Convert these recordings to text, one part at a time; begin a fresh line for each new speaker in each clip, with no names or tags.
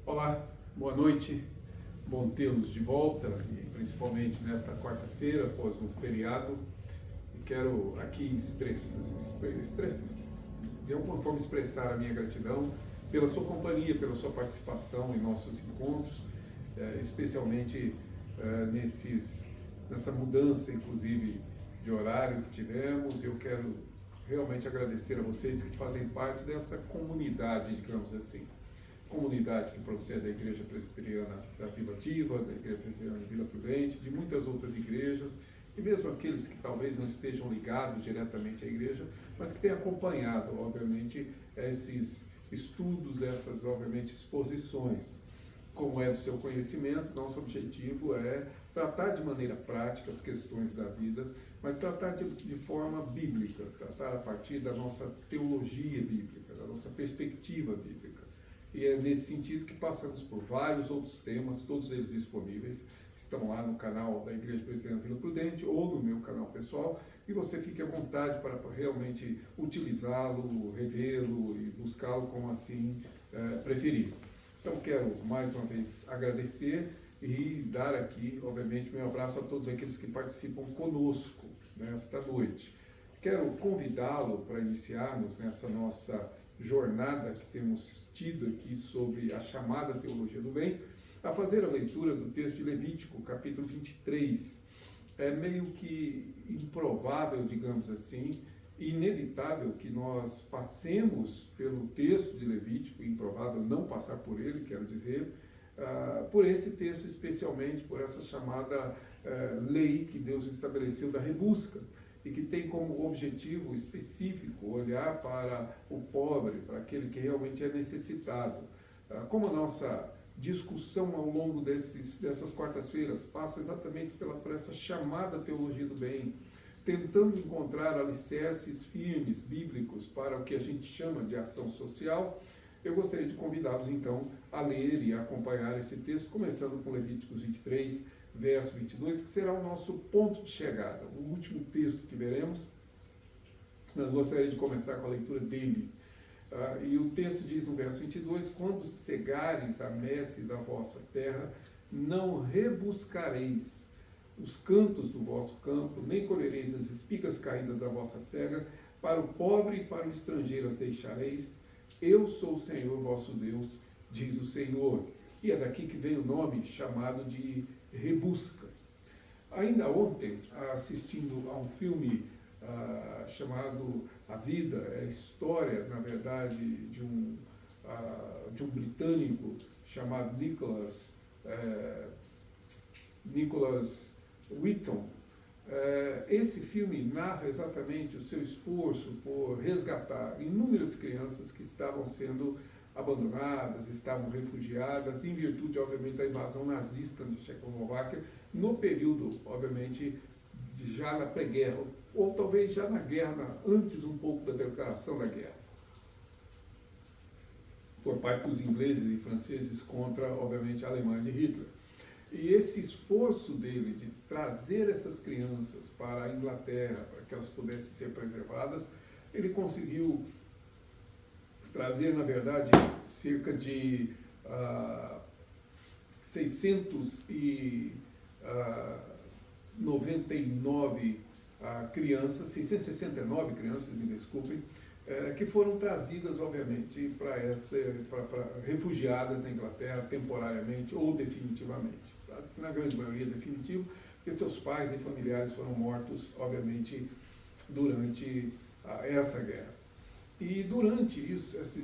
Olá, boa noite, bom tê-los de volta, e principalmente nesta quarta-feira, após um feriado. E quero aqui de alguma forma expressar a minha gratidão pela sua companhia, pela sua participação em nossos encontros, especialmente nessa mudança, inclusive, de horário que tivemos. Eu quero realmente agradecer a vocês que fazem parte dessa comunidade, digamos assim. Comunidade que procede da Igreja Presbiteriana da Vila Ativa, da Igreja Presbiteriana da Vila Prudente, de muitas outras igrejas, e mesmo aqueles que talvez não estejam ligados diretamente à igreja, mas que têm acompanhado, obviamente, esses estudos, essas, obviamente, exposições. Como é do seu conhecimento, nosso objetivo é tratar de maneira prática as questões da vida, mas tratar de forma bíblica, tratar a partir da nossa teologia bíblica, da nossa perspectiva bíblica. E é nesse sentido que passamos por vários outros temas, todos eles disponíveis, estão lá no canal da Igreja Presbiteriana Vila Prudente ou no meu canal pessoal, e você fique à vontade para realmente utilizá-lo, revê-lo e buscá-lo como assim preferir. Então quero mais uma vez agradecer e dar aqui, obviamente, meu abraço a todos aqueles que participam conosco nesta noite. Quero convidá-lo para iniciarmos nessa nossa jornada que temos tido aqui sobre a chamada teologia do bem, a fazer a leitura do texto de Levítico, capítulo 23. É meio que improvável, digamos assim, inevitável que nós passemos pelo texto de Levítico, improvável não passar por ele, quero dizer, por esse texto especialmente, por essa chamada lei que Deus estabeleceu da rebusca, e que tem como objetivo específico olhar para o pobre, para aquele que realmente é necessitado. Como a nossa discussão ao longo dessas quartas-feiras passa exatamente por essa chamada teologia do bem, tentando encontrar alicerces firmes, bíblicos, para o que a gente chama de ação social, eu gostaria de convidá-los então a ler e a acompanhar esse texto, começando com Levíticos 23, verso 22, que será o nosso ponto de chegada, o último texto que veremos. Mas gostaria de começar com a leitura dele. E o texto diz no verso 22, quando cegares a messe da vossa terra, não rebuscareis os cantos do vosso campo, nem colhereis as espigas caídas da vossa cega, para o pobre e para o estrangeiro as deixareis. Eu sou o Senhor vosso Deus, diz o Senhor. E é daqui que vem o nome chamado de rebusca. Ainda ontem, assistindo a um filme chamado A Vida, é a história, na verdade, de um britânico chamado Nicholas Wheaton. Esse filme narra exatamente o seu esforço por resgatar inúmeras crianças que estavam sendo abandonadas, estavam refugiadas, em virtude, obviamente, da invasão nazista de Tchecoslováquia, no período, obviamente, já na pré-guerra, ou talvez já na guerra, antes um pouco da declaração da guerra, por parte dos ingleses e franceses contra, obviamente, a Alemanha de Hitler. E esse esforço dele de trazer essas crianças para a Inglaterra, para que elas pudessem ser preservadas, ele conseguiu trazer, na verdade, cerca de 699 crianças, 669 crianças, me desculpem, que foram trazidas, obviamente, para refugiadas na Inglaterra, temporariamente ou definitivamente. Na grande maioria definitivo, porque seus pais e familiares foram mortos, obviamente, durante essa guerra. E durante isso, esse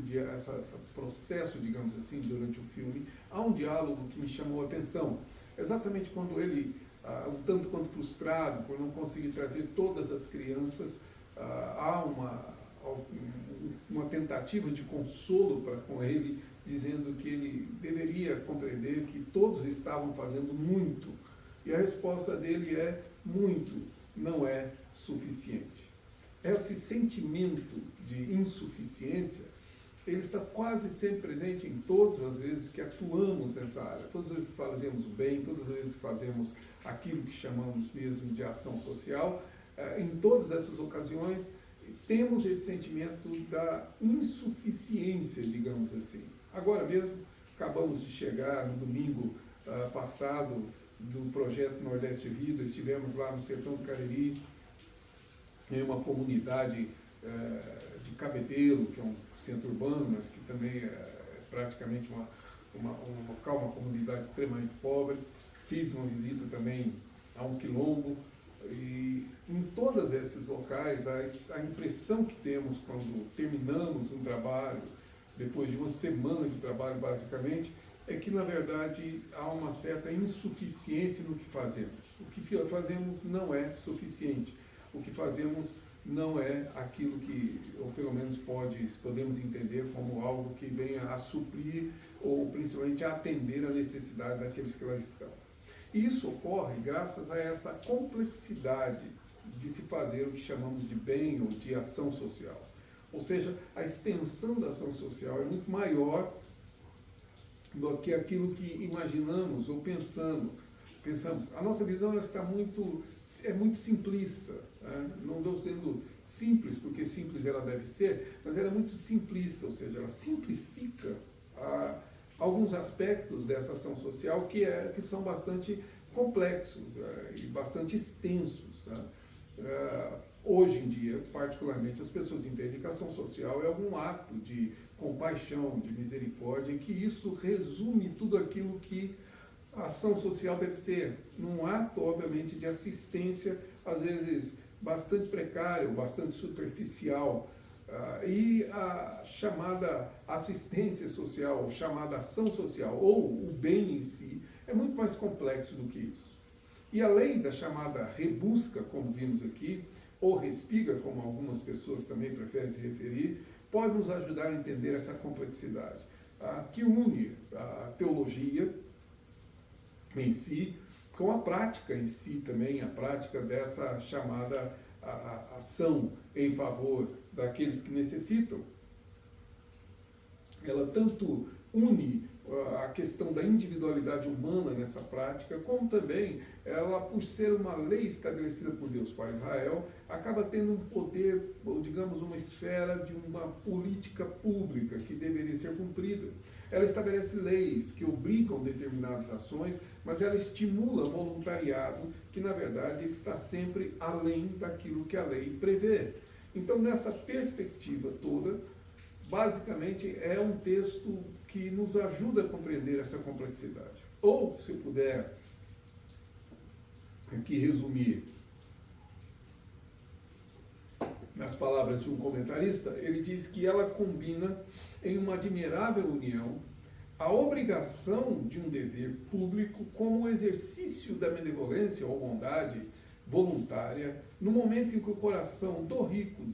processo, digamos assim, durante o filme, há um diálogo que me chamou a atenção. Exatamente quando ele, um tanto quanto frustrado por não conseguir trazer todas as crianças, há uma tentativa de consolo com ele, dizendo que ele deveria compreender que todos estavam fazendo muito. E a resposta dele é: muito não é suficiente. Esse sentimento de insuficiência, ele está quase sempre presente em todas as vezes que atuamos nessa área. Todas as vezes que fazemos o bem, todas as vezes que fazemos aquilo que chamamos mesmo de ação social, em todas essas ocasiões, temos esse sentimento da insuficiência, digamos assim. Agora mesmo, acabamos de chegar no domingo passado do projeto Nordeste Vida, estivemos lá no Sertão do Cariri, em uma comunidade de Cabedelo, que é um centro urbano, mas que também é praticamente uma comunidade extremamente pobre. Fiz uma visita também a um quilombo, e em todos esses locais, a impressão que temos quando terminamos um trabalho, depois de uma semana de trabalho basicamente, é que na verdade há uma certa insuficiência no que fazemos. O que fazemos não é suficiente. O que fazemos não é aquilo que, ou pelo menos podemos entender como algo que venha a suprir ou principalmente a atender a necessidade daqueles que lá estão. E isso ocorre graças a essa complexidade de se fazer o que chamamos de bem ou de ação social. Ou seja, a extensão da ação social é muito maior do que aquilo que imaginamos ou pensamos. A nossa visão é muito simplista. Né? Não estou sendo simples, porque simples ela deve ser, mas ela é muito simplista, ou seja, ela simplifica alguns aspectos dessa ação social que são bastante complexos e bastante extensos. Hoje em dia, particularmente, as pessoas entendem que a ação social é algum ato de compaixão, de misericórdia, e que isso resume tudo aquilo que a ação social deve ser, num ato, obviamente, de assistência, às vezes bastante precário, bastante superficial. E a chamada assistência social, chamada ação social, ou o bem em si, é muito mais complexo do que isso. E além da chamada rebusca, como vimos aqui, ou respiga, como algumas pessoas também preferem se referir, pode nos ajudar a entender essa complexidade, que une a teologia em si com a prática em si também, a prática dessa chamada ação em favor daqueles que necessitam. Ela tanto une a questão da individualidade humana nessa prática, como também ela, por ser uma lei estabelecida por Deus para Israel, acaba tendo um poder, ou digamos, uma esfera de uma política pública que deveria ser cumprida. Ela estabelece leis que obrigam determinadas ações, mas ela estimula voluntariado, que na verdade está sempre além daquilo que a lei prevê. Então, nessa perspectiva toda, basicamente é um texto que nos ajuda a compreender essa complexidade. Ou, se puder aqui resumir nas palavras de um comentarista, ele diz que ela combina em uma admirável união a obrigação de um dever público como o exercício da benevolência ou bondade voluntária no momento em que o coração do rico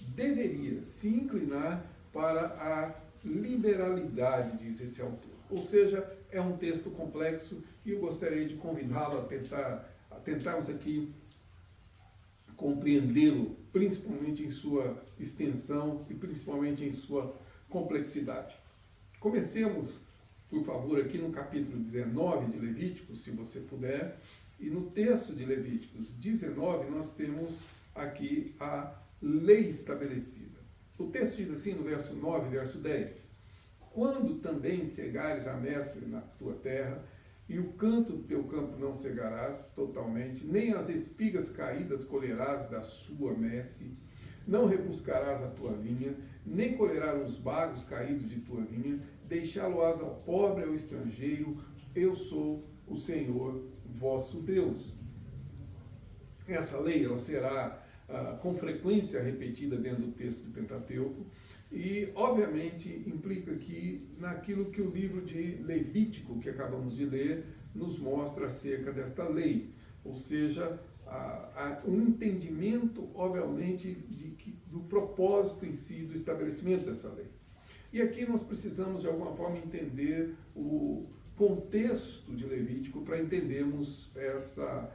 deveria se inclinar para a liberalidade, diz esse autor. Ou seja, é um texto complexo e eu gostaria de convidá-lo a tentarmos aqui compreendê-lo, principalmente em sua extensão e principalmente em sua complexidade. Comecemos, por favor, aqui no capítulo 19 de Levíticos, se você puder, e no texto de Levíticos 19 nós temos aqui a lei estabelecida. O texto diz assim no verso 9, verso 10: quando também cegares a messe na tua terra, e o canto do teu campo não cegarás totalmente, nem as espigas caídas colherás da sua messe, não rebuscarás a tua vinha, nem colherás os bagos caídos de tua vinha, deixá-lo-ás ao pobre e ao estrangeiro, eu sou o Senhor vosso Deus. Essa lei ela será com frequência repetida dentro do texto do Pentateuco e, obviamente, implica aqui naquilo que o livro de Levítico, que acabamos de ler, nos mostra acerca desta lei, ou seja, um entendimento, obviamente, do propósito em si do estabelecimento dessa lei. E aqui nós precisamos, de alguma forma, entender o contexto de Levítico para entendermos essa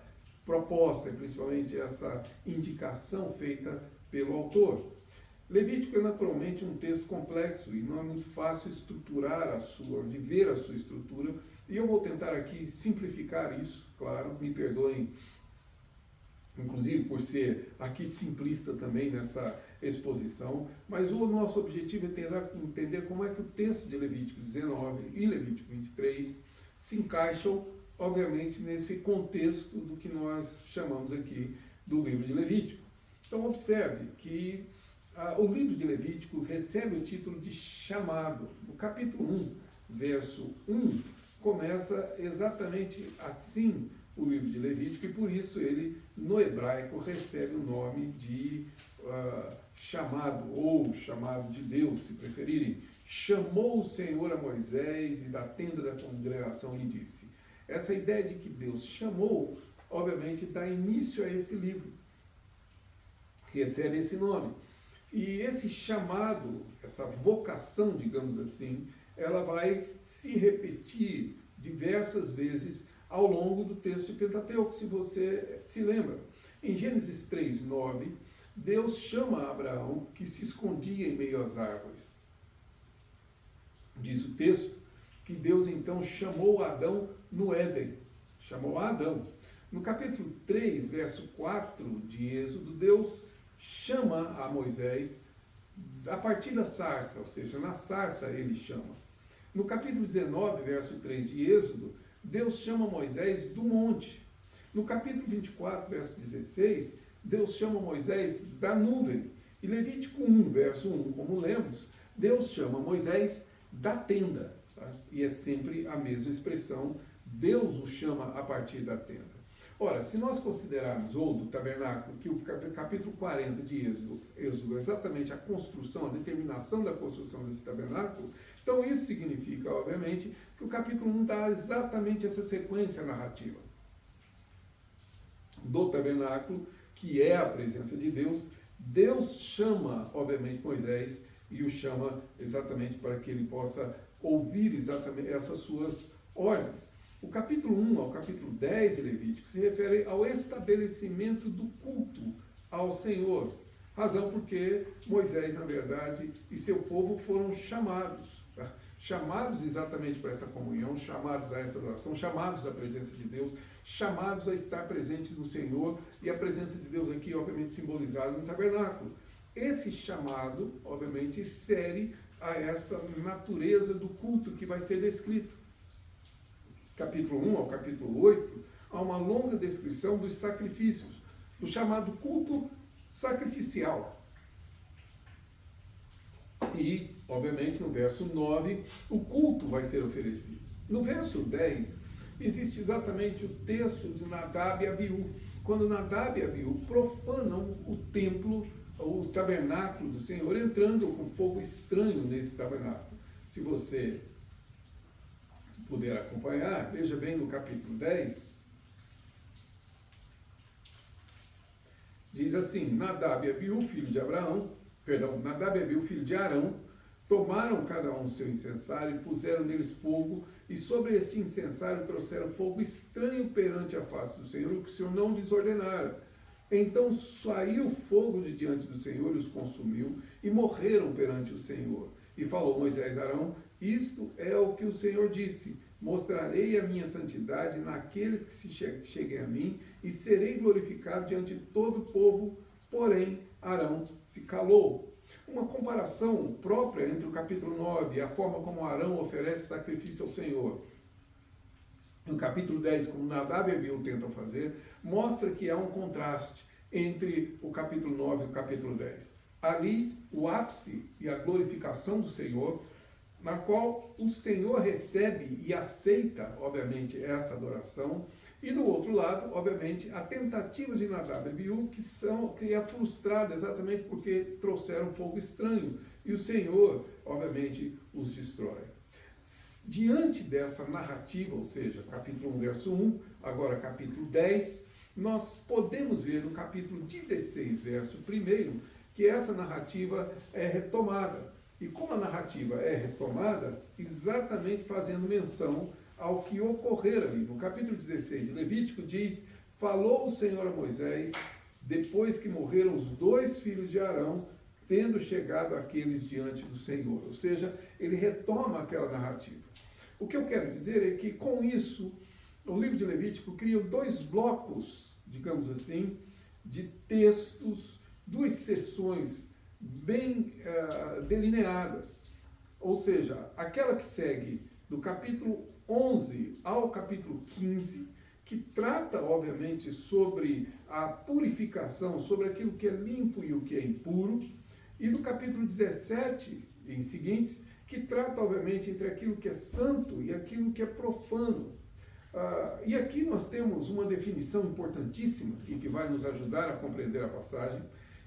proposta e principalmente essa indicação feita pelo autor. Levítico é naturalmente um texto complexo e não é muito fácil estruturar de ver a sua estrutura, e eu vou tentar aqui simplificar isso, claro, me perdoem inclusive por ser aqui simplista também nessa exposição, mas o nosso objetivo é entender como é que o texto de Levítico 19 e Levítico 23 se encaixam, obviamente, nesse contexto do que nós chamamos aqui do livro de Levítico. Então, observe que o livro de Levítico recebe o título de chamado. No capítulo 1, verso 1, começa exatamente assim o livro de Levítico, e por isso ele, no hebraico, recebe o nome de chamado, ou chamado de Deus, se preferirem. Chamou o Senhor a Moisés e da tenda da congregação lhe disse. Essa ideia de que Deus chamou, obviamente, dá início a esse livro, recebe esse nome. E esse chamado, essa vocação, digamos assim, ela vai se repetir diversas vezes ao longo do texto de Pentateuco, se você se lembra. Em Gênesis 3:9, Deus chama Abraão, que se escondia em meio às árvores. Diz o texto que Deus então chamou Adão no Éden, chamou Adão. No capítulo 3, verso 4 de Êxodo, Deus chama a Moisés a partir da sarça, ou seja, na sarça ele chama. No capítulo 19, verso 3 de Êxodo, Deus chama Moisés do monte. No capítulo 24, verso 16, Deus chama Moisés da nuvem. E Levítico 1, verso 1, como lemos, Deus chama Moisés da tenda. Tá? E é sempre a mesma expressão, Deus o chama a partir da tenda. Ora, se nós considerarmos, ou do tabernáculo, que o capítulo 40 de Êxodo é exatamente a construção, a determinação da construção desse tabernáculo, então isso significa, obviamente, que o capítulo 1 dá exatamente essa sequência narrativa do tabernáculo, que é a presença de Deus. Deus chama, obviamente, Moisés e o chama exatamente para que ele possa ouvir exatamente essas suas ordens. O capítulo 1 ao capítulo 10 de Levítico se refere ao estabelecimento do culto ao Senhor, razão porque Moisés, na verdade, e seu povo foram chamados, tá? Chamados exatamente para essa comunhão, chamados a essa adoração, chamados à presença de Deus, chamados a estar presentes no Senhor, e a presença de Deus aqui, obviamente, simbolizada no tabernáculo. Esse chamado, obviamente, serve a essa natureza do culto que vai ser descrito. Capítulo 1 ao capítulo 8, há uma longa descrição dos sacrifícios, do chamado culto sacrificial. E, obviamente, no verso 9, o culto vai ser oferecido. No verso 10, existe exatamente o texto de Nadab e Abiú, quando Nadab e Abiú profanam o templo, o tabernáculo do Senhor, entrando com fogo estranho nesse tabernáculo. Se você puder acompanhar, veja bem no capítulo 10, diz assim: Nadab e Abiú, filho de Arão, tomaram cada um seu incensário e puseram neles fogo, e sobre este incensário trouxeram fogo estranho perante a face do Senhor, o que o Senhor não lhes ordenara. Então saiu fogo de diante do Senhor e os consumiu, e morreram perante o Senhor. E falou Moisés a Arão: isto é o que o Senhor disse: mostrarei a minha santidade naqueles que se cheguem a mim, e serei glorificado diante de todo o povo. Porém, Arão se calou. Uma comparação própria entre o capítulo 9 e a forma como Arão oferece sacrifício ao Senhor, no capítulo 10, como Nadab e Abiú tentam fazer, mostra que há um contraste entre o capítulo 9 e o capítulo 10. Ali, o ápice e a glorificação do Senhor, na qual o Senhor recebe e aceita, obviamente, essa adoração, e do outro lado, obviamente, a tentativa de Nadab e Abiú, que é frustrada exatamente porque trouxeram fogo estranho, e o Senhor, obviamente, os destrói. Diante dessa narrativa, ou seja, capítulo 1, verso 1, agora capítulo 10, nós podemos ver no capítulo 16, verso 1, que essa narrativa é retomada. E como a narrativa é retomada, exatamente fazendo menção ao que ocorrer ali. No capítulo 16 de Levítico diz: falou o Senhor a Moisés, depois que morreram os 2 filhos de Arão, tendo chegado aqueles diante do Senhor. Ou seja, ele retoma aquela narrativa. O que eu quero dizer é que, com isso, o livro de Levítico cria 2 blocos, digamos assim, de textos, duas seções bem delineadas. Ou seja, aquela que segue do capítulo 11 ao capítulo 15, que trata, obviamente, sobre a purificação, sobre aquilo que é limpo e o que é impuro, e do capítulo 17 em seguintes, que trata, obviamente, entre aquilo que é santo e aquilo que é profano. E aqui nós temos uma definição importantíssima e que vai nos ajudar a compreender a passagem,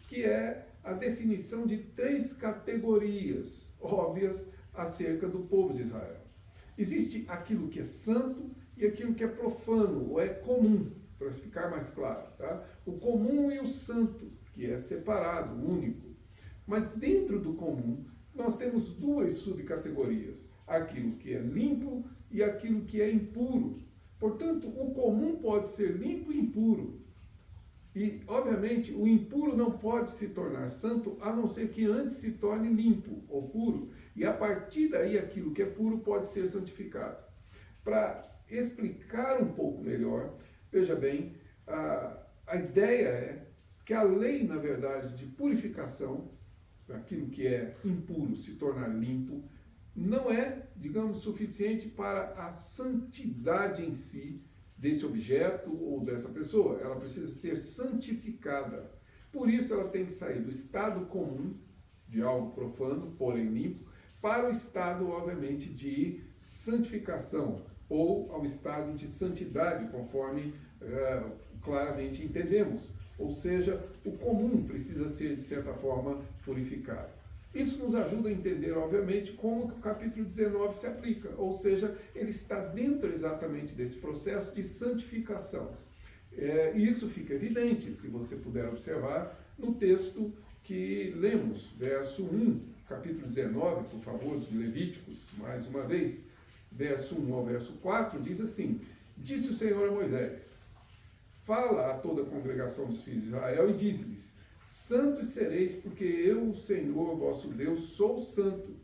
que é a definição de 3 categorias óbvias acerca do povo de Israel. Existe aquilo que é santo e aquilo que é profano, ou é comum, para ficar mais claro. Tá? O comum e o santo, que é separado, único. Mas dentro do comum, nós temos 2 subcategorias. Aquilo que é limpo e aquilo que é impuro. Portanto, o comum pode ser limpo e impuro. E, obviamente, o impuro não pode se tornar santo, a não ser que antes se torne limpo ou puro. E a partir daí, aquilo que é puro pode ser santificado. Para explicar um pouco melhor, veja bem, a ideia é que a lei, na verdade, de purificação, aquilo que é impuro se tornar limpo, não é, digamos, suficiente para a santidade em si desse objeto ou dessa pessoa. Ela precisa ser santificada. Por isso ela tem que sair do estado comum, de algo profano, porém limpo, para o estado, obviamente, de santificação, ou ao estado de santidade, conforme claramente entendemos. Ou seja, o comum precisa ser, de certa forma, purificado. Isso nos ajuda a entender, obviamente, como que o capítulo 19 se aplica, ou seja, ele está dentro exatamente desse processo de santificação. Isso fica evidente, se você puder observar, no texto que lemos, verso 1, capítulo 19, por favor, de Levíticos, mais uma vez, verso 1 ao verso 4, diz assim: Disse o Senhor a Moisés: Fala a toda a congregação dos filhos de Israel e diz-lhes: Santos sereis, porque eu, o Senhor, vosso Deus, sou santo.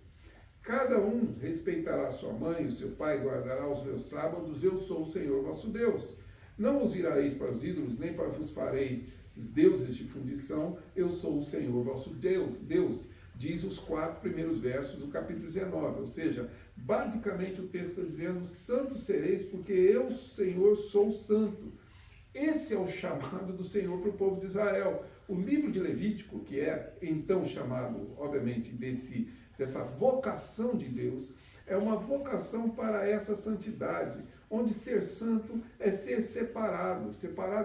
Cada um respeitará sua mãe e o seu pai, guardará os meus sábados, eu sou o Senhor, vosso Deus. Não os virareis para os ídolos, nem para vos farei deuses de fundição, eu sou o Senhor, vosso Deus, diz os 4 primeiros versos do capítulo 19. Ou seja, basicamente o texto está dizendo: Santos sereis, porque eu, Senhor, sou santo. Esse é o chamado do Senhor para o povo de Israel. O livro de Levítico, que é então chamado, obviamente, dessa vocação de Deus, é uma vocação para essa santidade, onde ser santo é ser separado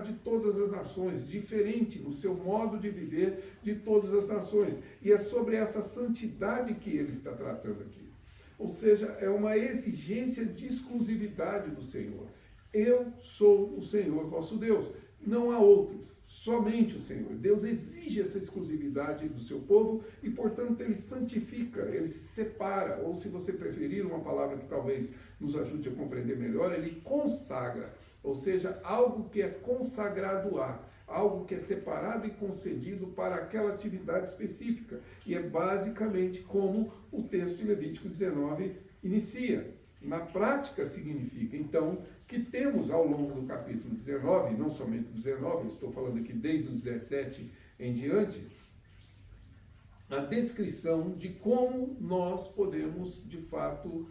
de todas as nações, diferente no seu modo de viver de todas as nações. E é sobre essa santidade que ele está tratando aqui. Ou seja, é uma exigência de exclusividade do Senhor. Eu sou o Senhor, vosso Deus. Não há outro, somente o Senhor. Deus exige essa exclusividade do seu povo e, portanto, ele santifica, ele separa, ou se você preferir uma palavra que talvez nos ajude a compreender melhor, ele consagra, ou seja, algo que é consagrado a, algo que é separado e concedido para aquela atividade específica. E é basicamente como o texto de Levítico 19 inicia. Na prática significa, então, que temos ao longo do capítulo 19, não somente 19, estou falando aqui desde o 17 em diante, a descrição de como nós podemos, de fato,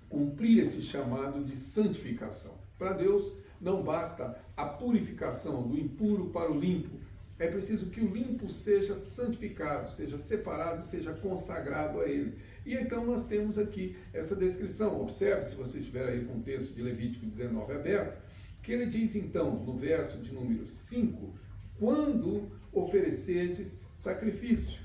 cumprir esse chamado de santificação. Para Deus não basta a purificação do impuro para o limpo, é preciso que o limpo seja santificado, seja separado, seja consagrado a Ele. E então nós temos aqui essa descrição. Observe, se você estiver aí com o texto de Levítico 19 aberto, que ele diz então, no verso de número 5, quando oferecedes sacrifício.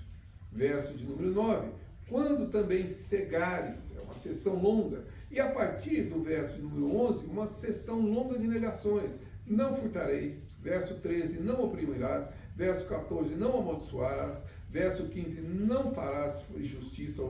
Verso de número 9, quando também cegares, é uma sessão longa. E a partir do verso de número 11, uma sessão longa de negações. Não furtareis. Verso 13, não oprimirás. Verso 14, não amaldiçoarás. Verso 15, não farás injustiça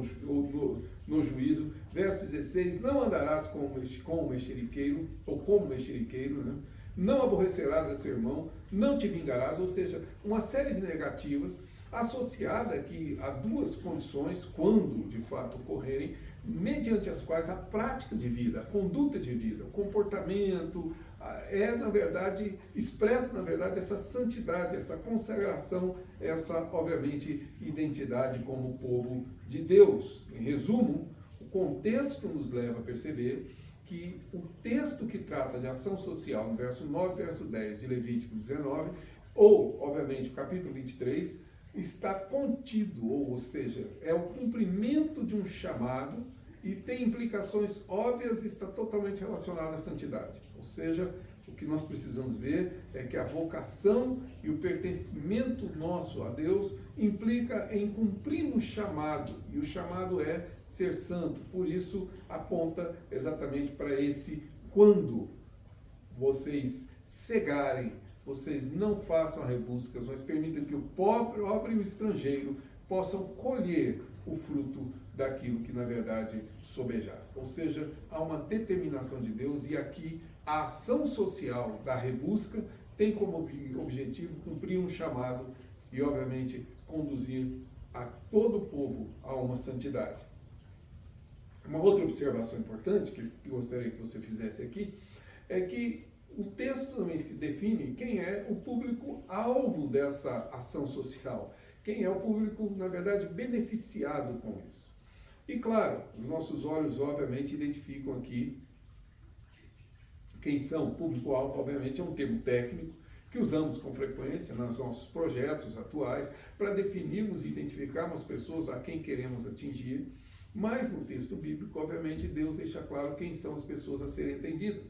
no juízo. Verso 16, não andarás como mexeriqueiro, ou como mexeriqueiro, né? Não aborrecerás a seu irmão, não te vingarás, ou seja, uma série de negativas associada aqui a 2 condições, quando de fato ocorrerem, mediante as quais a prática de vida, a conduta de vida, o comportamento, na verdade, expressa, na verdade, essa santidade, essa consagração, essa, obviamente, identidade como povo de Deus. Em resumo, o contexto nos leva a perceber que o texto que trata de ação social, no verso 9 e verso 10 de Levítico 19, ou, obviamente, o capítulo 23, está contido, ou seja, é o cumprimento de um chamado e tem implicações óbvias e está totalmente relacionado à santidade. Ou seja, o que nós precisamos ver é que a vocação e o pertencimento nosso a Deus implica em cumprir um chamado, e o chamado é ser santo. Por isso, aponta exatamente para esse quando vocês cegarem, vocês não façam rebuscas, mas permitam que o pobre e o estrangeiro possam colher o fruto daquilo que, na verdade, sobejar. Ou seja, há uma determinação de Deus, e aqui a ação social da rebusca tem como objetivo cumprir um chamado e, obviamente, conduzir a todo o povo a uma santidade. Uma outra observação importante que eu gostaria que você fizesse aqui é que o texto também define quem é o público-alvo dessa ação social, quem é o público, na verdade, beneficiado com isso. E claro, os nossos olhos, obviamente, identificam aqui quem são. O público-alvo, obviamente, é um termo técnico que usamos com frequência nos nossos projetos atuais para definirmos e identificarmos pessoas a quem queremos atingir, mas no texto bíblico, obviamente, Deus deixa claro quem são as pessoas a serem atendidas.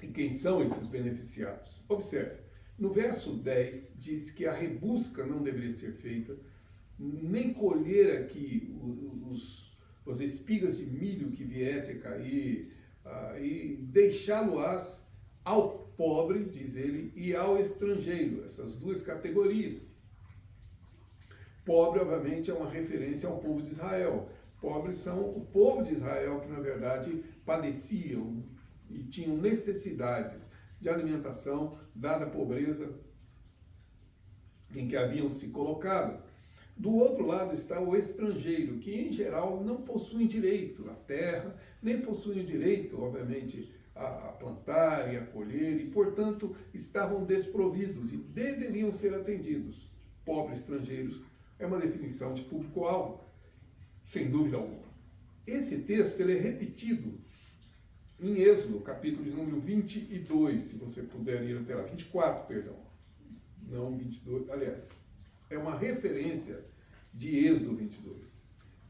E quem são esses beneficiados? Observe, no verso 10 diz que a rebusca não deveria ser feita, nem colher aqui as espigas de milho que viesse a cair, e deixá-lo-ás ao pobre, diz ele, e ao estrangeiro, essas duas categorias. Pobre, obviamente, é uma referência ao povo de Israel. Pobres são o povo de Israel que, na verdade, padeciam e tinham necessidades de alimentação, dada a pobreza em que haviam se colocado. Do outro lado está o estrangeiro, que em geral não possui direito à terra, nem possui direito, obviamente, a plantar e a colher, e, portanto, estavam desprovidos e deveriam ser atendidos. Pobres estrangeiros é uma definição de público-alvo, sem dúvida alguma. Esse texto ele é repetido em Êxodo, capítulo de número 22, se você puder ir até lá, 24, perdão, não 22, aliás, é uma referência de Êxodo 22.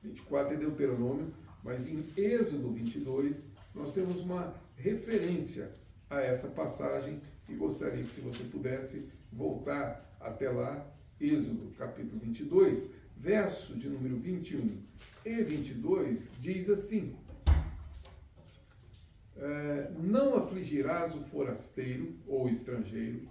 24 é Deuteronômio, mas em Êxodo 22 nós temos uma referência a essa passagem e gostaria que, se você pudesse voltar até lá, Êxodo capítulo 22, verso de número 21 e 22, diz assim: não afligirás o forasteiro ou estrangeiro,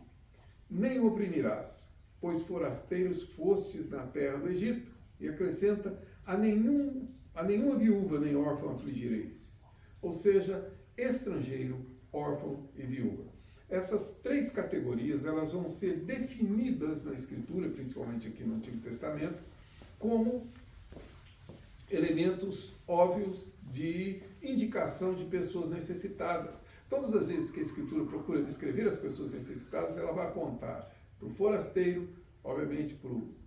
nem o oprimirás, pois forasteiros fostes na terra do Egito. E acrescenta, a nenhuma viúva nem órfão afligireis. Ou seja, estrangeiro, órfão e viúva. Essas três categorias, elas vão ser definidas na Escritura, principalmente aqui no Antigo Testamento, como elementos óbvios de indicação de pessoas necessitadas. Todas as vezes que a Escritura procura descrever as pessoas necessitadas, ela vai apontar para o forasteiro, obviamente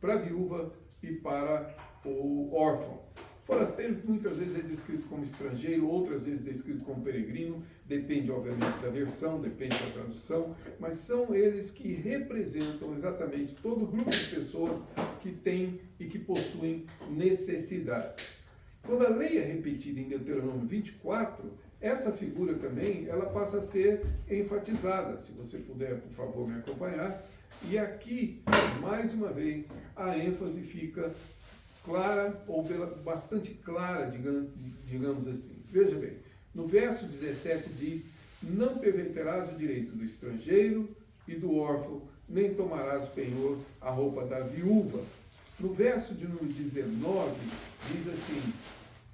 para a viúva e para o órfão. Forasteiro muitas vezes é descrito como estrangeiro, outras vezes descrito como peregrino, depende obviamente da versão, depende da tradução, mas são eles que representam exatamente todo o grupo de pessoas que têm e que possuem necessidades. Quando a lei é repetida em Deuteronômio 24, essa figura também ela passa a ser enfatizada. Se você puder, por favor, me acompanhar. E aqui, mais uma vez, a ênfase fica clara, ou bastante clara, digamos assim. Veja bem, no verso 17 diz: não perverterás o direito do estrangeiro e do órfão, nem tomarás o penhor, a roupa da viúva. No verso de número 19, diz assim: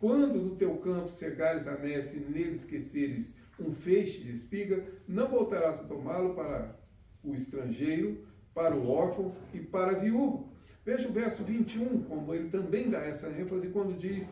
quando no teu campo cegares a messe e nele esqueceres um feixe de espiga, não voltarás a tomá-lo para o estrangeiro, para o órfão e para a viúva. Veja o verso 21, como ele também dá essa ênfase, quando diz: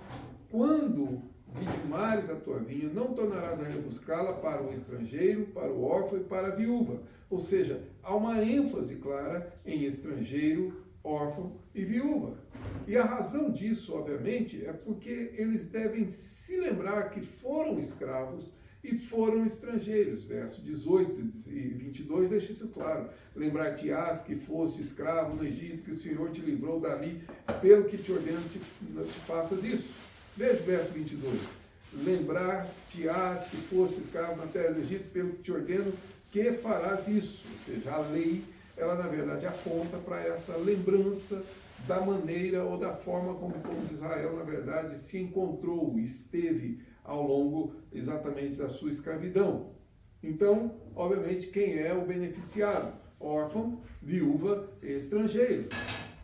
quando vidimares a tua vinha, não tornarás a rebuscá-la para o estrangeiro, para o órfão e para a viúva. Ou seja, há uma ênfase clara em estrangeiro, órfão e viúva. E a razão disso, obviamente, é porque eles devem se lembrar que foram escravos e foram estrangeiros. Verso 18 e 22 deixa isso claro. Lembrar-te-ás que foste escravo no Egito, que o Senhor te livrou dali, pelo que te ordeno te faças isso. Veja o verso 22. Lembrar-te-ás que foste escravo na terra do Egito, pelo que te ordeno que farás isso. Ou seja, a lei, ela na verdade aponta para essa lembrança da maneira ou da forma como o povo de Israel, na verdade, se encontrou, esteve ao longo exatamente da sua escravidão. Então, obviamente, quem é o beneficiado? Órfão, viúva, estrangeiro.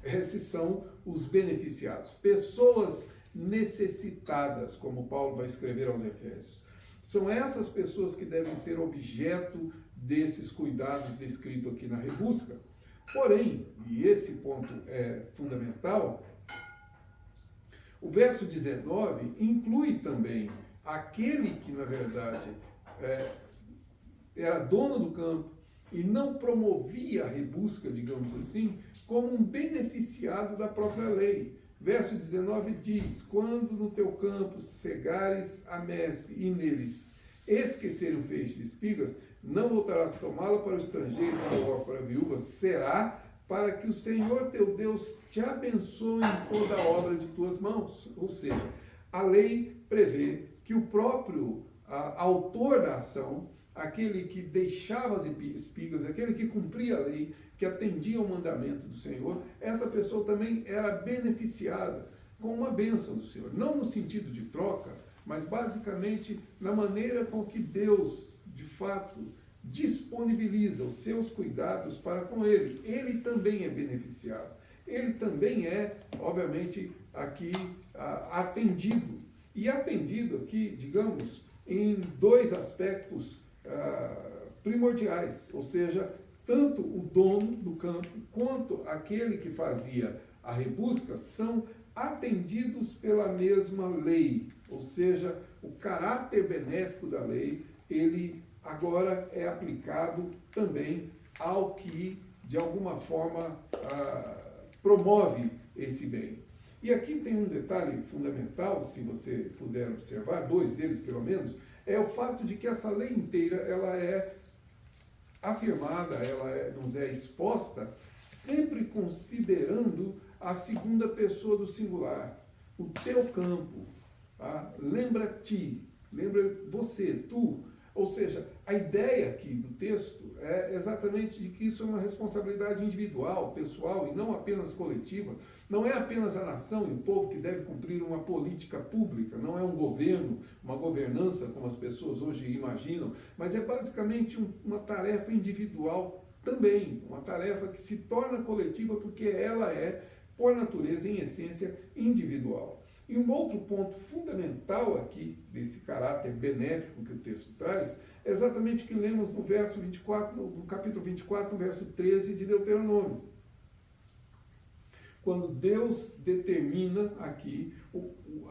Esses são os beneficiados. Pessoas necessitadas, como Paulo vai escrever aos Efésios. São essas pessoas que devem ser objeto desses cuidados descritos aqui na rebusca. Porém, e esse ponto é fundamental, o verso 19 inclui também aquele que, na verdade, era dono do campo e não promovia a rebusca, digamos assim, como um beneficiado da própria lei. Verso 19 diz: quando no teu campo cegares a messe e neles esquecer o feixe de espigas, não voltarás a tomá-la para o estrangeiro, para o órfão, para a viúva, será para que o Senhor teu Deus te abençoe em toda a obra de tuas mãos. Ou seja, a lei prevê que o próprio autor da ação, aquele que deixava as espigas, aquele que cumpria a lei, que atendia ao mandamento do Senhor, essa pessoa também era beneficiada com uma bênção do Senhor. Não no sentido de troca, mas basicamente na maneira com que Deus, de fato, disponibiliza os seus cuidados para com ele. Ele também é beneficiado. Ele também é, obviamente, aqui atendido. E atendido aqui, digamos, em dois aspectos primordiais, ou seja, tanto o dono do campo quanto aquele que fazia a rebusca são atendidos pela mesma lei, ou seja, o caráter benéfico da lei, ele agora é aplicado também ao que, de alguma forma, promove esse bem. E aqui tem um detalhe fundamental, se você puder observar, dois deles pelo menos, é o fato de que essa lei inteira, ela é afirmada, ela nos é exposta, sempre considerando a segunda pessoa do singular, o teu campo, tá? Lembra-te, lembra você, tu. Ou seja, a ideia aqui do texto é exatamente de que isso é uma responsabilidade individual, pessoal e não apenas coletiva. Não é apenas a nação e o povo que deve cumprir uma política pública, não é um governo, uma governança como as pessoas hoje imaginam, mas é basicamente uma tarefa individual também, uma tarefa que se torna coletiva porque ela é, por natureza, em essência, individual. E um outro ponto fundamental aqui, desse caráter benéfico que o texto traz, é exatamente o que lemos no verso 24, no capítulo 24, no verso 13 de Deuteronômio. Quando Deus determina aqui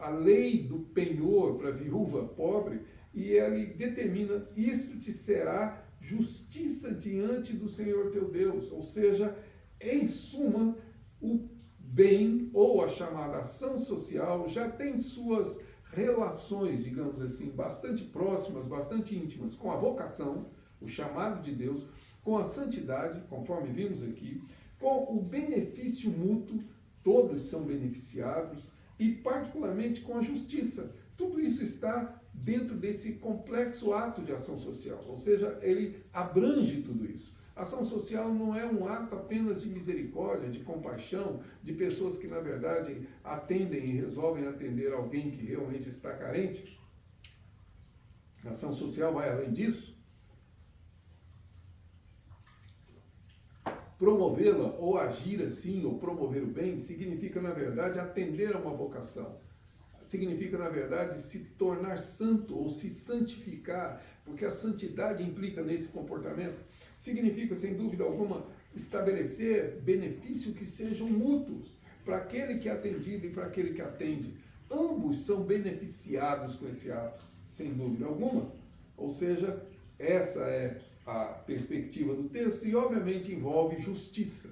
a lei do penhor para a viúva pobre, e ele determina: isto te será justiça diante do Senhor teu Deus. Ou seja, em suma, o bem, ou a chamada ação social, já tem suas relações, digamos assim, bastante próximas, bastante íntimas com a vocação, o chamado de Deus, com a santidade, conforme vimos aqui, com o benefício mútuo, todos são beneficiados, e particularmente com a justiça. Tudo isso está dentro desse complexo ato de ação social, ou seja, ele abrange tudo isso. Ação social não é um ato apenas de misericórdia, de compaixão, de pessoas que, na verdade, atendem e resolvem atender alguém que realmente está carente. A ação social vai além disso. Promovê-la, ou agir assim, ou promover o bem, significa, na verdade, atender a uma vocação. Significa, na verdade, se tornar santo, ou se santificar, porque a santidade implica nesse comportamento. Significa, sem dúvida alguma, estabelecer benefícios que sejam mútuos para aquele que é atendido e para aquele que atende. ambos são beneficiados com esse ato, sem dúvida alguma. Ou seja, essa é a perspectiva do texto e, obviamente, envolve justiça.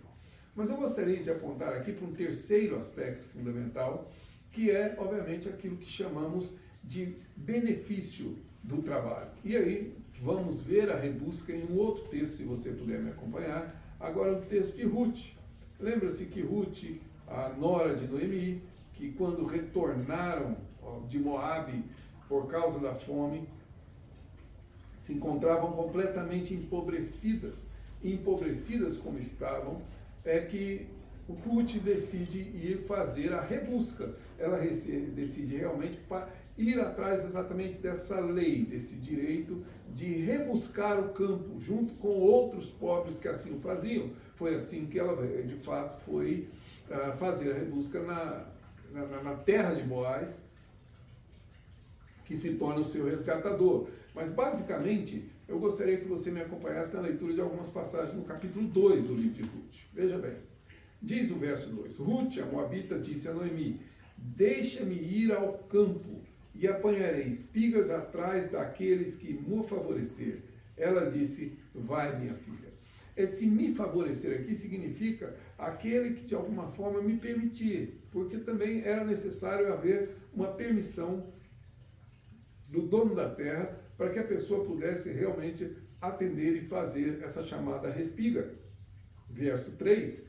Mas eu gostaria de apontar aqui para um terceiro aspecto fundamental, que é, obviamente, aquilo que chamamos de benefício do trabalho. E aí, vamos ver a rebusca em um outro texto, se você puder me acompanhar. Agora, o texto de Ruth. Lembra-se que Ruth, a nora de Noemi, que quando retornaram de Moabe por causa da fome, se encontravam completamente empobrecidas. E empobrecidas como estavam, é que o Ruth decide ir fazer a rebusca. Ela decide realmente ir atrás exatamente dessa lei, desse direito de rebuscar o campo, junto com outros pobres que assim o faziam. Foi assim que ela, de fato, foi fazer a rebusca na terra de Boaz, que se torna o seu resgatador. Mas, basicamente, eu gostaria que você me acompanhasse na leitura de algumas passagens no capítulo 2 do livro de Ruth. Veja bem, diz o verso 2, Ruth, a moabita, disse a Noemi, deixa-me ir ao campo e apanharei espigas atrás daqueles que me favorecer. Ela disse, vai, minha filha. Esse me favorecer aqui significa aquele que de alguma forma me permitir, porque também era necessário haver uma permissão do dono da terra para que a pessoa pudesse realmente atender e fazer essa chamada respiga. Verso 3,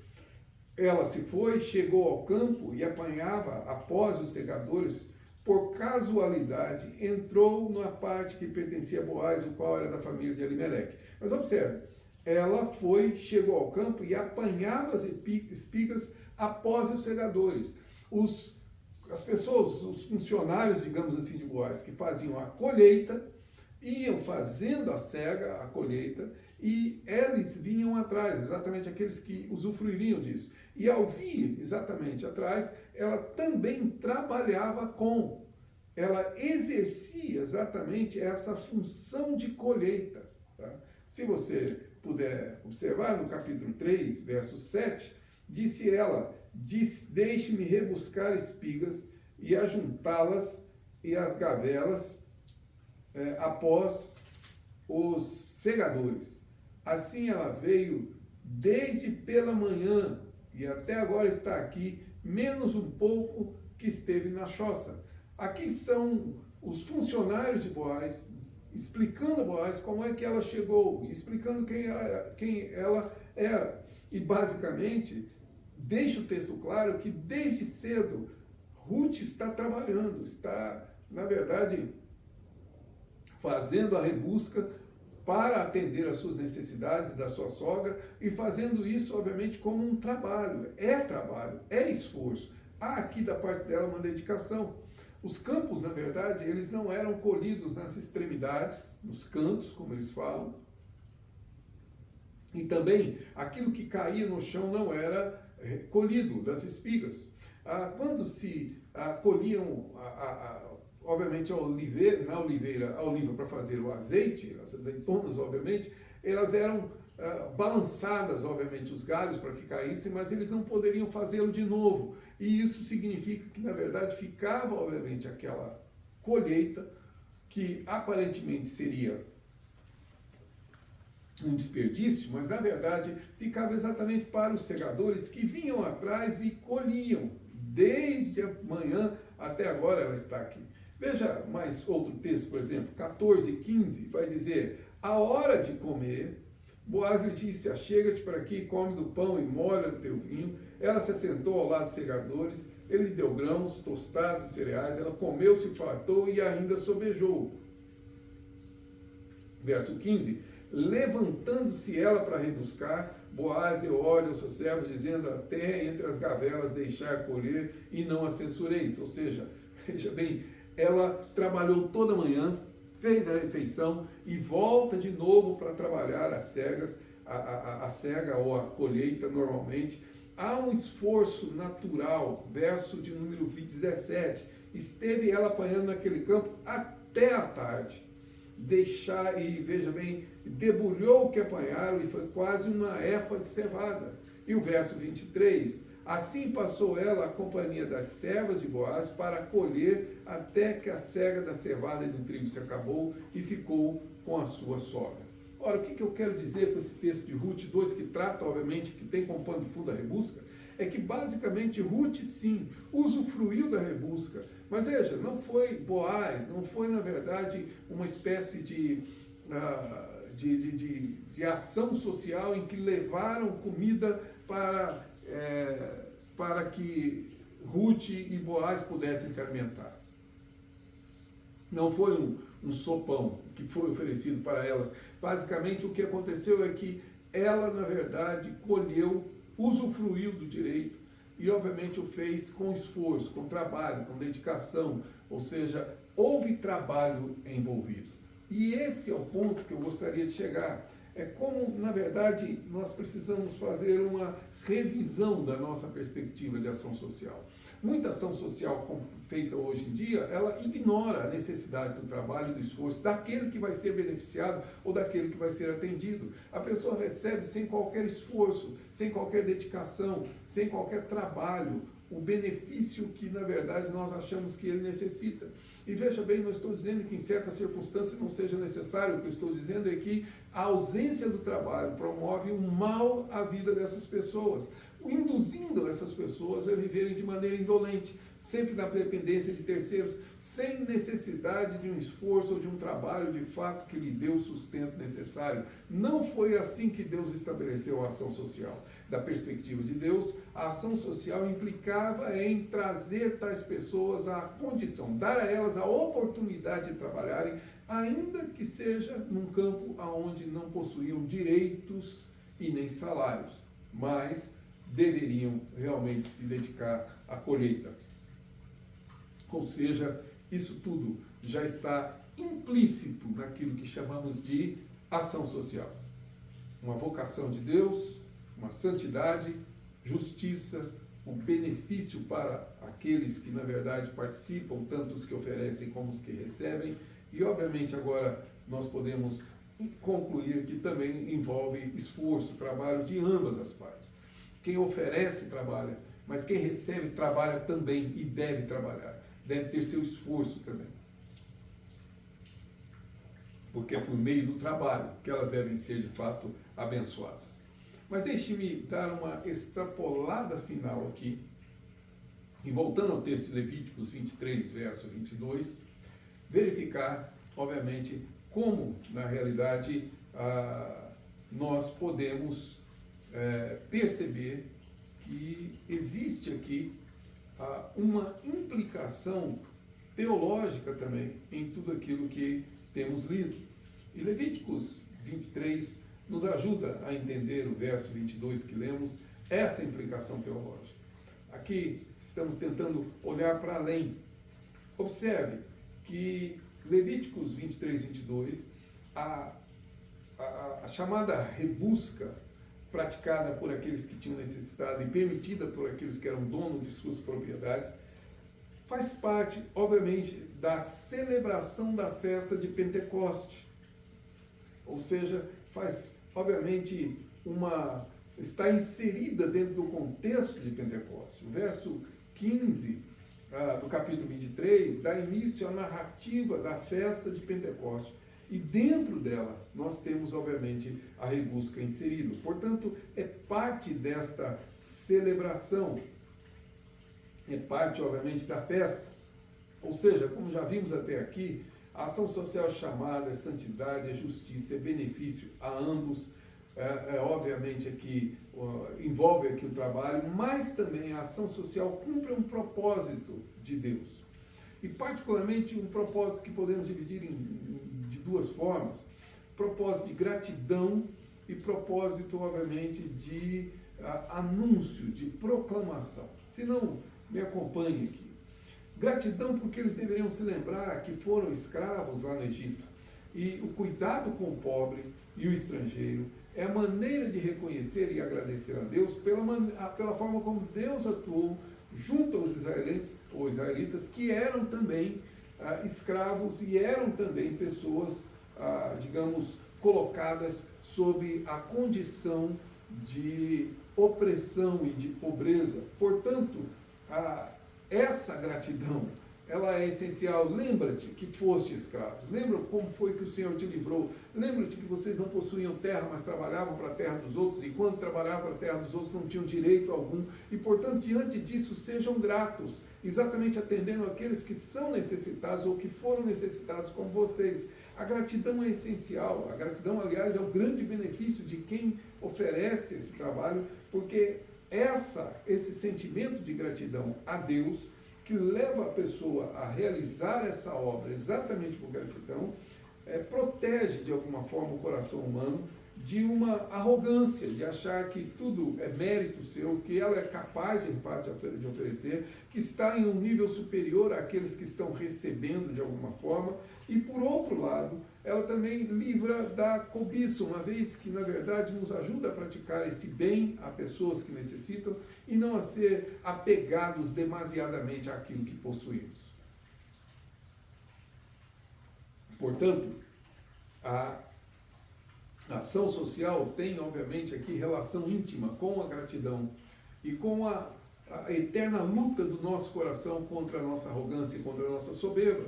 ela se foi, chegou ao campo e apanhava após os segadores, por casualidade, entrou na parte que pertencia a Boaz, o qual era da família de Elimeleque. Mas observe, ela foi, chegou ao campo e apanhava as espigas após os segadores. As pessoas, os funcionários, digamos assim, de Boaz, que faziam a colheita, iam fazendo a cega, a colheita, e eles vinham atrás, exatamente aqueles que usufruiriam disso. E ao vir exatamente atrás, ela também trabalhava ela exercia exatamente essa função de colheita. Tá? Se você puder observar no capítulo 3, verso 7, disse ela, deixe-me rebuscar espigas e ajuntá-las e as gavelas após os segadores. Assim ela veio desde pela manhã e até agora está aqui, menos um pouco que esteve na choça. Aqui são os funcionários de Boaz, explicando a Boaz como é que ela chegou, explicando quem ela era. E basicamente, deixa o texto claro que desde cedo, Ruth está trabalhando, está, na verdade, fazendo a rebusca para atender às suas necessidades da sua sogra e fazendo isso, obviamente, como um trabalho, é esforço. Há aqui da parte dela uma dedicação. Os campos, na verdade, eles não eram colhidos nas extremidades, nos cantos, como eles falam, e também aquilo que caía no chão não era colhido das espigas. Quando se colhiam, obviamente, a oliva para fazer o azeite, as azeitonas, obviamente, elas eram balançadas, obviamente, os galhos para que caíssem, mas eles não poderiam fazê-lo de novo. E isso significa que, na verdade, ficava, obviamente, aquela colheita que aparentemente seria um desperdício, mas, na verdade, ficava exatamente para os segadores que vinham atrás e colhiam. Desde a manhã até agora ela está aqui. Veja mais outro texto, por exemplo, 14:15, vai dizer, a hora de comer, Boaz lhe disse, achega-te para aqui, come do pão e molha o teu vinho. Ela se assentou ao lado dos segadores, ele lhe deu grãos, tostados e cereais, ela comeu, se fartou e ainda sobejou. Verso 15, levantando-se ela para rebuscar, Boaz deu ordem aos seus servos, dizendo, até entre as gavelas deixar colher e não a censureis. Ou seja, veja bem, ela trabalhou toda a manhã, fez a refeição e volta de novo para trabalhar as cegas, a cega ou a colheita normalmente. Há um esforço natural, verso de número 17, esteve ela apanhando naquele campo até a tarde, e veja bem, debulhou o que apanharam e foi quase uma éfa de cevada. E o verso 23, Assim passou ela à companhia das servas de Boaz para colher até que a cega da cevada e do trigo se acabou e ficou com a sua sogra. Ora, o que eu quero dizer com esse texto de Ruth 2, que trata, obviamente, que tem como pano de fundo a rebusca, é que basicamente Ruth, sim, usufruiu da rebusca. Mas veja, não foi Boaz, não foi, na verdade, uma espécie de ação social em que levaram comida para que Ruth e Boaz pudessem se alimentar. Não foi um sopão que foi oferecido para elas. Basicamente, o que aconteceu é que ela, na verdade, colheu, usufruiu do direito e, obviamente, o fez com esforço, com trabalho, com dedicação, ou seja, houve trabalho envolvido. E esse é o ponto que eu gostaria de chegar. É como, na verdade, nós precisamos fazer uma revisão da nossa perspectiva de ação social. Muita ação social feita hoje em dia, ela ignora a necessidade do trabalho e do esforço daquele que vai ser beneficiado ou daquele que vai ser atendido. A pessoa recebe sem qualquer esforço, sem qualquer dedicação, sem qualquer trabalho, o benefício que, na verdade, nós achamos que ele necessita. E veja bem, não estou dizendo que em certas circunstâncias não seja necessário, o que eu estou dizendo é que a ausência do trabalho promove um mal à vida dessas pessoas, induzindo essas pessoas a viverem de maneira indolente, sempre na dependência de terceiros, sem necessidade de um esforço ou de um trabalho de fato que lhe dê o sustento necessário. Não foi assim que Deus estabeleceu a ação social. Da perspectiva de Deus, a ação social implicava em trazer tais pessoas à condição, dar a elas a oportunidade de trabalharem, ainda que seja num campo onde não possuíam direitos e nem salários, mas deveriam realmente se dedicar à colheita. Ou seja, isso tudo já está implícito naquilo que chamamos de ação social. Uma vocação de Deus, uma santidade, justiça, um benefício para aqueles que, na verdade, participam, tanto os que oferecem como os que recebem. E, obviamente, agora nós podemos concluir que também envolve esforço, trabalho de ambas as partes. Quem oferece trabalha, mas quem recebe trabalha também e deve trabalhar. Deve ter seu esforço também. Porque é por meio do trabalho que elas devem ser, de fato, abençoadas. Mas deixe-me dar uma extrapolada final aqui, e voltando ao texto de Levíticos 23, verso 22, verificar, obviamente, como, na realidade, nós podemos perceber que existe aqui uma implicação teológica também em tudo aquilo que temos lido. E Levíticos 23 nos ajuda a entender o verso 22 que lemos, essa implicação teológica. Aqui estamos tentando olhar para além. Observe que Levíticos 23, 22, a chamada rebusca praticada por aqueles que tinham necessidade e permitida por aqueles que eram donos de suas propriedades, faz parte, obviamente, da celebração da festa de Pentecoste. Ou seja, faz, obviamente, está inserida dentro do contexto de Pentecoste. O verso 15 do capítulo 23 dá início à narrativa da festa de Pentecoste. E dentro dela, nós temos, obviamente, a rebusca inserida. Portanto, é parte desta celebração. É parte, obviamente, da festa. Ou seja, como já vimos até aqui, a ação social chamada é santidade, é justiça, é benefício a ambos. Obviamente, aqui envolve aqui o trabalho, mas também a ação social cumpre um propósito de Deus. E, particularmente, um propósito que podemos dividir de duas formas: propósito de gratidão e propósito, obviamente, de anúncio, de proclamação. Se não, me acompanhe aqui. Gratidão porque eles deveriam se lembrar que foram escravos lá no Egito. E o cuidado com o pobre e o estrangeiro é a maneira de reconhecer e agradecer a Deus pela forma como Deus atuou junto aos israelitas, que eram também escravos e eram também pessoas, digamos, colocadas sob a condição de opressão e de pobreza. Portanto, essa gratidão, ela é essencial. Lembra-te que foste escravo. Lembra como foi que o Senhor te livrou. Lembra-te que vocês não possuíam terra, mas trabalhavam para a terra dos outros. E quando trabalhavam para a terra dos outros, não tinham direito algum. E, portanto, diante disso, sejam gratos. Exatamente atendendo aqueles que são necessitados ou que foram necessitados como vocês. A gratidão é essencial. A gratidão, aliás, é o grande benefício de quem oferece esse trabalho, porque esse sentimento de gratidão a Deus, que leva a pessoa a realizar essa obra exatamente por gratidão, protege de alguma forma o coração humano de uma arrogância, de achar que tudo é mérito seu, que ela é capaz de oferecer, que está em um nível superior àqueles que estão recebendo de alguma forma. E por outro lado, ela também livra da cobiça, uma vez que na verdade nos ajuda a praticar esse bem a pessoas que necessitam e não a ser apegados demasiadamente àquilo que possuímos. Portanto, a ação social tem, obviamente, aqui relação íntima com a gratidão e com a eterna luta do nosso coração contra a nossa arrogância e contra a nossa soberba.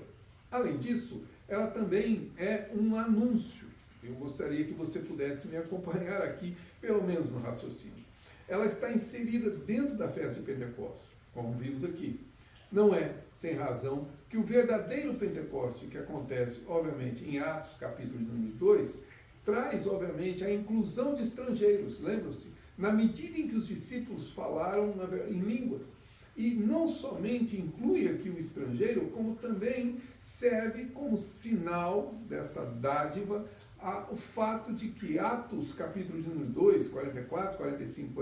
Além disso, ela também é um anúncio. Eu gostaria que você pudesse me acompanhar aqui, pelo menos no raciocínio. Ela está inserida dentro da festa de Pentecostes, como vimos aqui. Não é sem razão que o verdadeiro Pentecostes, que acontece, obviamente, em Atos, capítulo número 2, traz, obviamente, a inclusão de estrangeiros. Lembram-se? Na medida em que os discípulos falaram em línguas. E não somente inclui aqui o estrangeiro, como também serve como sinal dessa dádiva o fato de que Atos, capítulo número 2, 44, 45,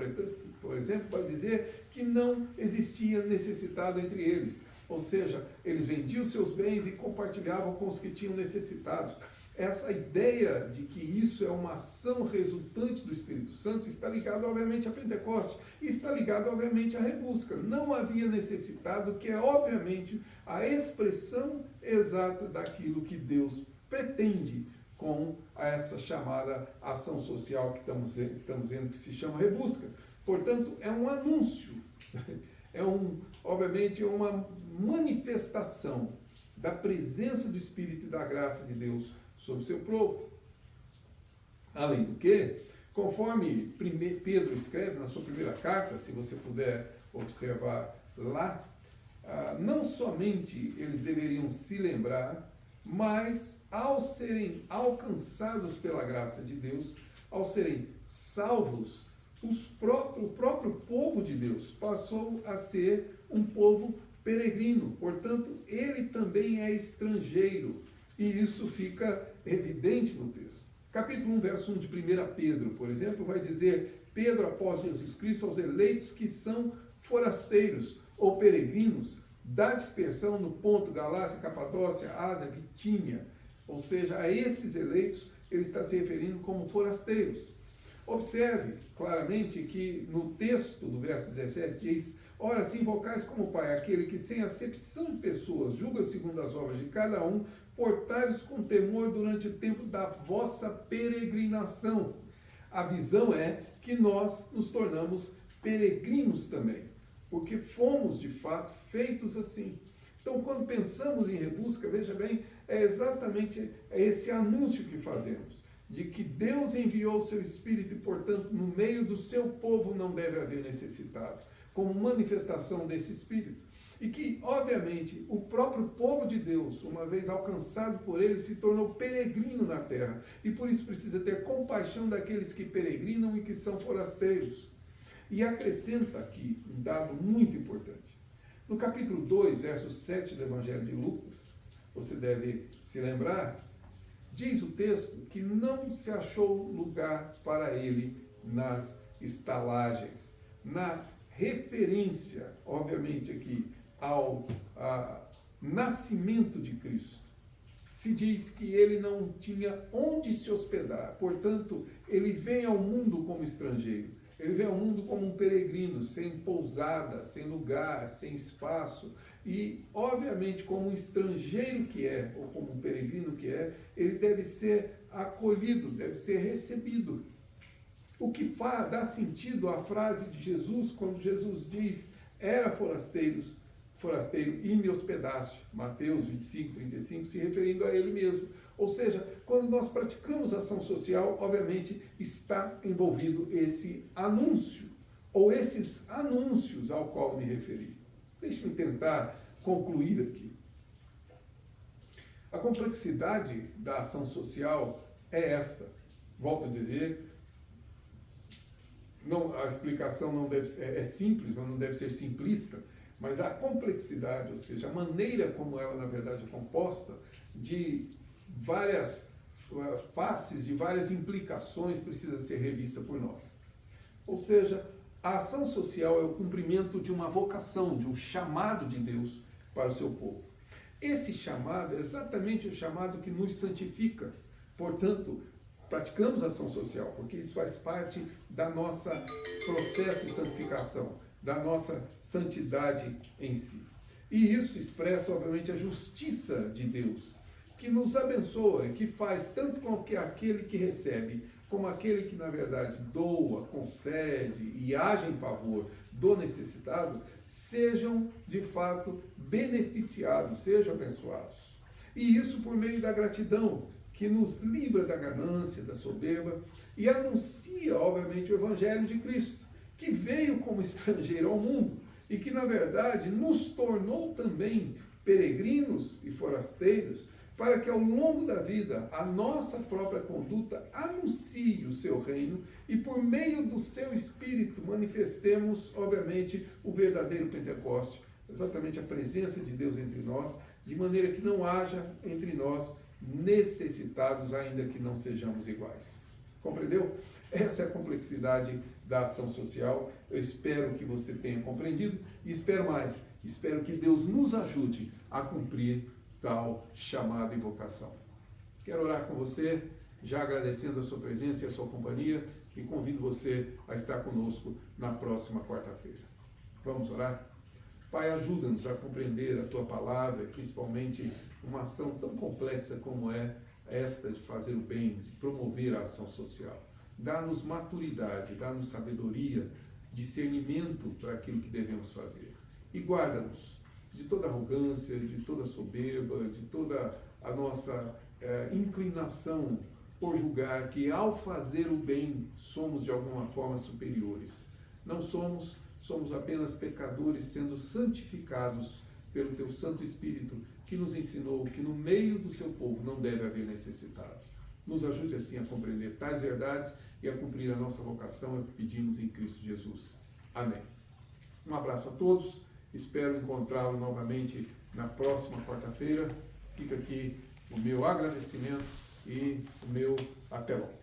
por exemplo, vai dizer que não existia necessitado entre eles. Ou seja, eles vendiam seus bens e compartilhavam com os que tinham necessitados. Essa ideia de que isso é uma ação resultante do Espírito Santo está ligado, obviamente, a Pentecostes e está ligado, obviamente, à rebusca. Não havia necessitado, que é, obviamente, a expressão exata daquilo que Deus pretende com essa chamada ação social que estamos vendo, que se chama rebusca. Portanto, é um anúncio, obviamente, uma manifestação da presença do Espírito e da graça de Deus sobre o seu povo. Além do que, conforme Pedro escreve na sua primeira carta, se você puder observar lá, não somente eles deveriam se lembrar, mas ao serem alcançados pela graça de Deus, ao serem salvos, o próprio povo de Deus passou a ser um povo peregrino. Portanto, ele também é estrangeiro. E isso fica evidente no texto. Capítulo 1, verso 1 de 1 Pedro, por exemplo, vai dizer: Pedro, após Jesus Cristo, aos eleitos que são forasteiros ou peregrinos, da dispersão no Ponto, Galácia, Capadócia, Ásia, Bitínia. Ou seja, a esses eleitos ele está se referindo como forasteiros. Observe claramente que no texto do verso 17 diz: ora, se invocais como Pai aquele que sem acepção de pessoas julga segundo as obras de cada um, portai-vos com temor durante o tempo da vossa peregrinação. A visão é que nós nos tornamos peregrinos também, porque fomos, de fato, feitos assim. Então, quando pensamos em rebusca, veja bem, é exatamente esse anúncio que fazemos, de que Deus enviou o seu Espírito e, portanto, no meio do seu povo não deve haver necessitado, como manifestação desse Espírito. E que, obviamente, o próprio povo de Deus, uma vez alcançado por ele, se tornou peregrino na terra. E por isso precisa ter compaixão daqueles que peregrinam e que são forasteiros. E acrescenta aqui um dado muito importante. No capítulo 2, verso 7 do Evangelho de Lucas, você deve se lembrar, diz o texto que não se achou lugar para ele nas estalagens. Na referência, obviamente, aqui, ao nascimento de Cristo. Se diz que ele não tinha onde se hospedar, portanto, ele vem ao mundo como estrangeiro, ele vem ao mundo como um peregrino, sem pousada, sem lugar, sem espaço, e, obviamente, como um estrangeiro que é, ou como um peregrino que é, ele deve ser acolhido, deve ser recebido. O que dá sentido à frase de Jesus, quando Jesus diz, era forasteiro e me hospedaste, Mateus 25, 35, se referindo a ele mesmo. Ou seja, quando nós praticamos ação social, obviamente está envolvido esse anúncio, ou esses anúncios ao qual me referi. Deixe-me tentar concluir aqui. A complexidade da ação social é esta. Volto a dizer, a explicação não deve ser, é simples, mas não deve ser simplista, mas a complexidade, ou seja, a maneira como ela, na verdade, é composta, de várias faces, de várias implicações, precisa ser revista por nós. Ou seja, a ação social é o cumprimento de uma vocação, de um chamado de Deus para o seu povo. Esse chamado é exatamente o chamado que nos santifica. Portanto, praticamos ação social, porque isso faz parte da nossa processo de santificação, da nossa santidade em si. E isso expressa, obviamente, a justiça de Deus, que nos abençoa e que faz tanto com que aquele que recebe, como aquele que, na verdade, doa, concede e age em favor do necessitado, sejam, de fato, beneficiados, sejam abençoados. E isso por meio da gratidão, que nos livra da ganância, da soberba, e anuncia, obviamente, o Evangelho de Cristo, que veio como estrangeiro ao mundo, e que, na verdade, nos tornou também peregrinos e forasteiros, para que ao longo da vida a nossa própria conduta anuncie o seu reino e por meio do seu Espírito manifestemos, obviamente, o verdadeiro Pentecoste, exatamente a presença de Deus entre nós, de maneira que não haja entre nós necessitados, ainda que não sejamos iguais. Compreendeu? Essa é a complexidade da ação social. Eu espero que você tenha compreendido e espero mais, espero que Deus nos ajude a cumprir tal chamado e vocação. Quero orar com você, já agradecendo a sua presença e a sua companhia, e convido você a estar conosco na próxima quarta-feira. Vamos orar? Pai, ajuda-nos a compreender a Tua palavra, principalmente uma ação tão complexa como é esta de fazer o bem, de promover a ação social. Dá-nos maturidade, dá-nos sabedoria, discernimento para aquilo que devemos fazer. E guarda-nos de toda arrogância, de toda soberba, de toda a nossa inclinação por julgar que ao fazer o bem somos de alguma forma superiores. Não somos, somos apenas pecadores sendo santificados pelo Teu Santo Espírito, que nos ensinou que no meio do Seu povo não deve haver necessitado. Nos ajude assim a compreender tais verdades e a cumprir a nossa vocação, é o que pedimos em Cristo Jesus. Amém. Um abraço a todos. Espero encontrá-lo novamente na próxima quarta-feira. Fica aqui o meu agradecimento e o meu até logo.